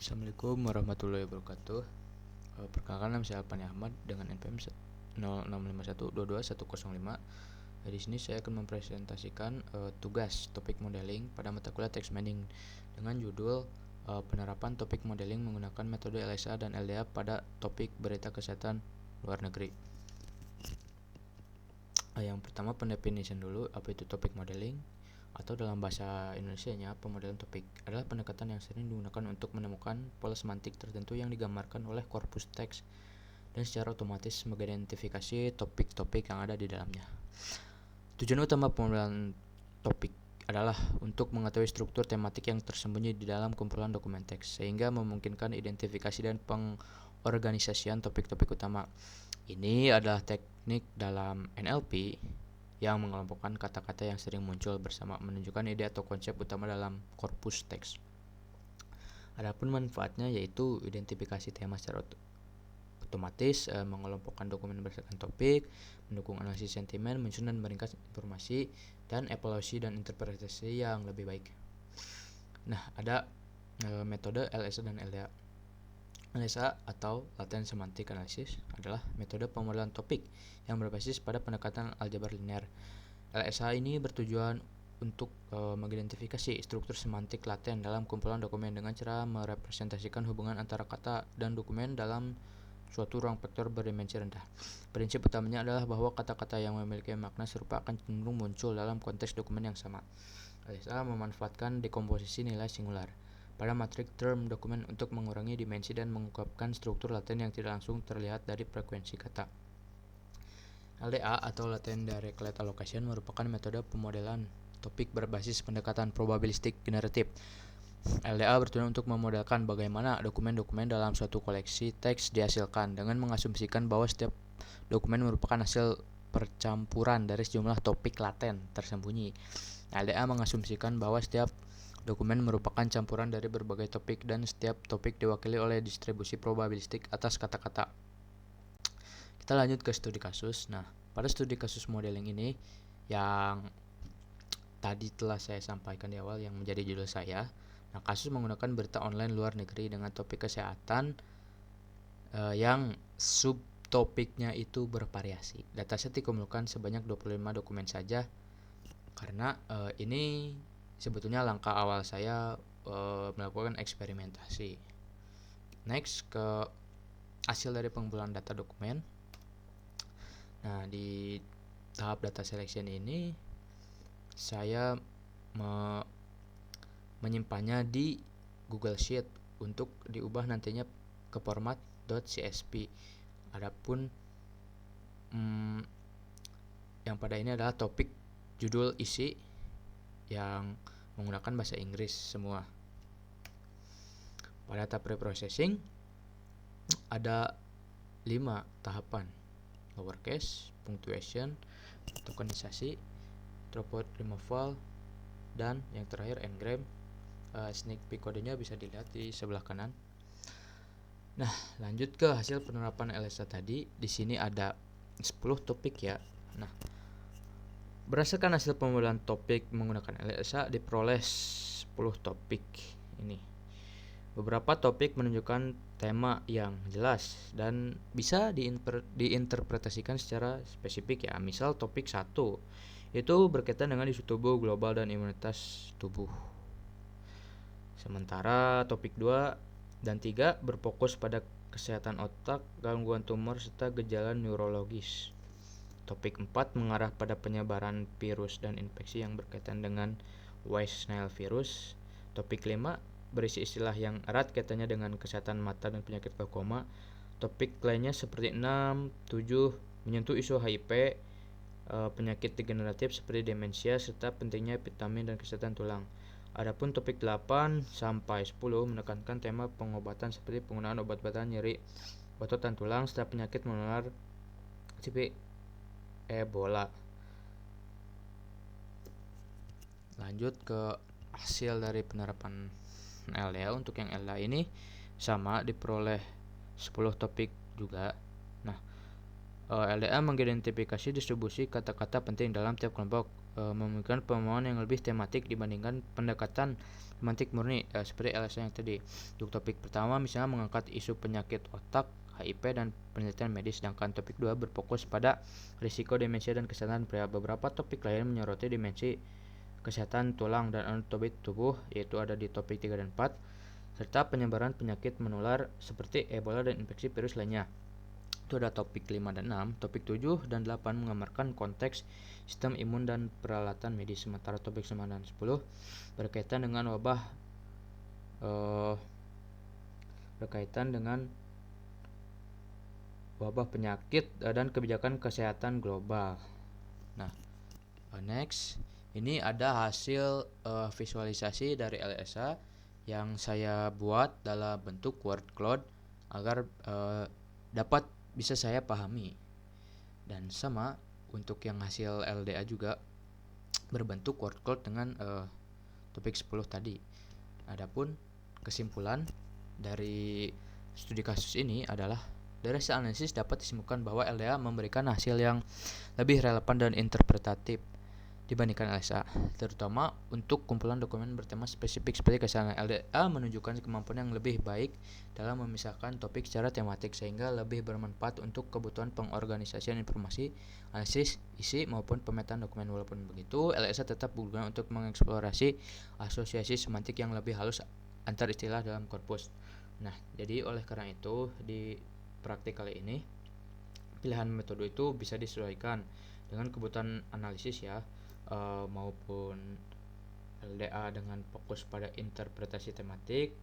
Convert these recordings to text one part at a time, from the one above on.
Assalamualaikum warahmatullahi wabarakatuh. Perkenalkan, nama saya Alpani Ahmad dengan NPM 0651222105. Di sini saya akan mempresentasikan tugas topik modeling pada mata kuliah text mining dengan judul penerapan topik modeling menggunakan metode LSA dan LDA pada topik berita kesehatan luar negeri. Yang pertama, pendefinisian dulu apa itu topik modeling, atau dalam bahasa Indonesianya pemodelan topik adalah pendekatan yang sering digunakan untuk menemukan pola semantik tertentu yang digambarkan oleh korpus teks dan secara otomatis mengidentifikasi topik-topik yang ada di dalamnya. Tujuan utama pemodelan topik adalah untuk mengetahui struktur tematik yang tersembunyi di dalam kumpulan dokumen teks sehingga memungkinkan identifikasi dan pengorganisasian topik-topik utama. Ini adalah teknik dalam NLP yang mengelompokkan kata-kata yang sering muncul bersama menunjukkan ide atau konsep utama dalam korpus teks. Adapun manfaatnya yaitu identifikasi tema secara otomatis, mengelompokkan dokumen berdasarkan topik, mendukung analisis sentimen, menyusun dan meringkas informasi, dan evaluasi dan interpretasi yang lebih baik. Nah, ada metode LSA dan LDA. LSA atau Latent Semantic Analysis adalah metode pemodelan topik yang berbasis pada pendekatan aljabar linear. LSA ini bertujuan untuk mengidentifikasi struktur semantik laten dalam kumpulan dokumen dengan cara merepresentasikan hubungan antara kata dan dokumen dalam suatu ruang vektor berdimensi rendah. Prinsip utamanya adalah bahwa kata-kata yang memiliki makna serupa akan cenderung muncul dalam konteks dokumen yang sama. LSA memanfaatkan dekomposisi nilai singular pada matrik term dokumen untuk mengurangi dimensi dan mengungkapkan struktur laten yang tidak langsung terlihat dari frekuensi kata. LDA atau Latent Direct Allocation merupakan metode pemodelan topik berbasis pendekatan probabilistik generatif. LDA bertujuan untuk memodelkan bagaimana dokumen-dokumen dalam suatu koleksi teks dihasilkan dengan mengasumsikan bahwa setiap dokumen merupakan hasil percampuran dari sejumlah topik laten tersembunyi. LDA mengasumsikan bahwa setiap dokumen merupakan campuran dari berbagai topik dan setiap topik diwakili oleh distribusi probabilistik atas kata-kata. Kita lanjut ke studi kasus. Nah, pada studi kasus modeling ini yang tadi telah saya sampaikan di awal yang menjadi judul saya. Nah, kasus menggunakan berita online luar negeri dengan topik kesehatan yang subtopiknya itu bervariasi. Dataset dikumpulkan sebanyak 25 dokumen saja karena ini sebetulnya langkah awal saya melakukan eksperimentasi. Next, ke hasil dari pengumpulan data dokumen. Nah, di tahap data selection ini saya menyimpannya di Google Sheet untuk diubah nantinya ke format .csv. Adapun yang pada ini adalah topik, judul, isi yang menggunakan bahasa Inggris semua. Pada tahap preprocessing ada 5 tahapan: lowercase, punctuation, tokenisasi, throughput removal, dan yang terakhir engram. Sneak peek kodenya bisa dilihat di sebelah kanan. Nah, lanjut ke hasil penerapan LSA tadi. Di sini ada 10 topik ya. Nah, berdasarkan hasil pemodelan topik menggunakan LSA diperoleh 10 topik ini. Beberapa topik menunjukkan tema yang jelas dan bisa diinterpretasikan secara spesifik ya. Misal topik 1 itu berkaitan dengan isu tubuh global dan imunitas tubuh. Sementara topik 2 dan 3 berfokus pada kesehatan otak, gangguan tumor, serta gejala neurologis. Topik 4 mengarah pada penyebaran virus dan infeksi yang berkaitan dengan West Nile virus. Topik 5 berisi istilah yang erat kaitannya dengan kesehatan mata dan penyakit glaukoma. Topik lainnya seperti 6, 7 menyentuh isu HIV, penyakit degeneratif seperti demensia, serta pentingnya vitamin dan kesehatan tulang. Adapun topik 8 sampai 10 menekankan tema pengobatan seperti penggunaan obat-obatan nyeri otot dan tulang serta penyakit menular seperti Ebola. Lanjut ke hasil dari penerapan LDA. Untuk yang LDA ini sama, diperoleh 10 topik juga. Nah, LDA mengidentifikasi distribusi kata-kata penting dalam tiap kelompok memiliki pemahaman yang lebih tematik dibandingkan pendekatan semantik murni seperti LSA yang tadi. Untuk topik pertama misalnya mengangkat isu penyakit otak, HIV dan penelitian medis, sedangkan topik 2 berfokus pada risiko demensia dan kesehatan pria. Beberapa topik lain menyoroti dimensi kesehatan tulang dan anatomi tubuh, yaitu ada di topik 3 dan 4, serta penyebaran penyakit menular seperti Ebola dan infeksi virus lainnya. Itu ada topik 5 dan 6. Topik 7 dan 8 menggambarkan konteks sistem imun dan peralatan medis, sementara topik 9 dan 10 berkaitan dengan wabah penyakit dan kebijakan kesehatan global. Nah, next, ini ada hasil visualisasi dari LSA yang saya buat dalam bentuk word cloud agar dapat bisa saya pahami. Dan sama untuk yang hasil LDA juga berbentuk word cloud dengan topik 10 tadi. Adapun kesimpulan dari studi kasus ini adalah dari hasil analisis dapat disimpulkan bahwa LDA memberikan hasil yang lebih relevan dan interpretatif dibandingkan LSA, terutama untuk kumpulan dokumen bertema spesifik seperti kesehatan. LDA menunjukkan kemampuan yang lebih baik dalam memisahkan topik secara tematik sehingga lebih bermanfaat untuk kebutuhan pengorganisasian informasi, analisis isi maupun pemetaan dokumen. Walaupun begitu, LSA tetap berguna untuk mengeksplorasi asosiasi semantik yang lebih halus antar istilah dalam korpus. Nah, jadi oleh karena itu di praktik kali ini pilihan metode itu bisa disesuaikan dengan kebutuhan analisis ya, maupun LDA dengan fokus pada interpretasi tematik,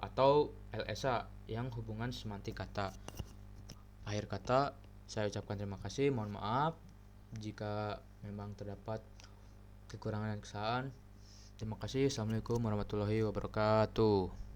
atau LSA yang hubungan semantik kata. Akhir kata, saya ucapkan terima kasih. Mohon maaf jika memang terdapat kekurangan dan kesalahan. Terima kasih. Assalamualaikum warahmatullahi wabarakatuh.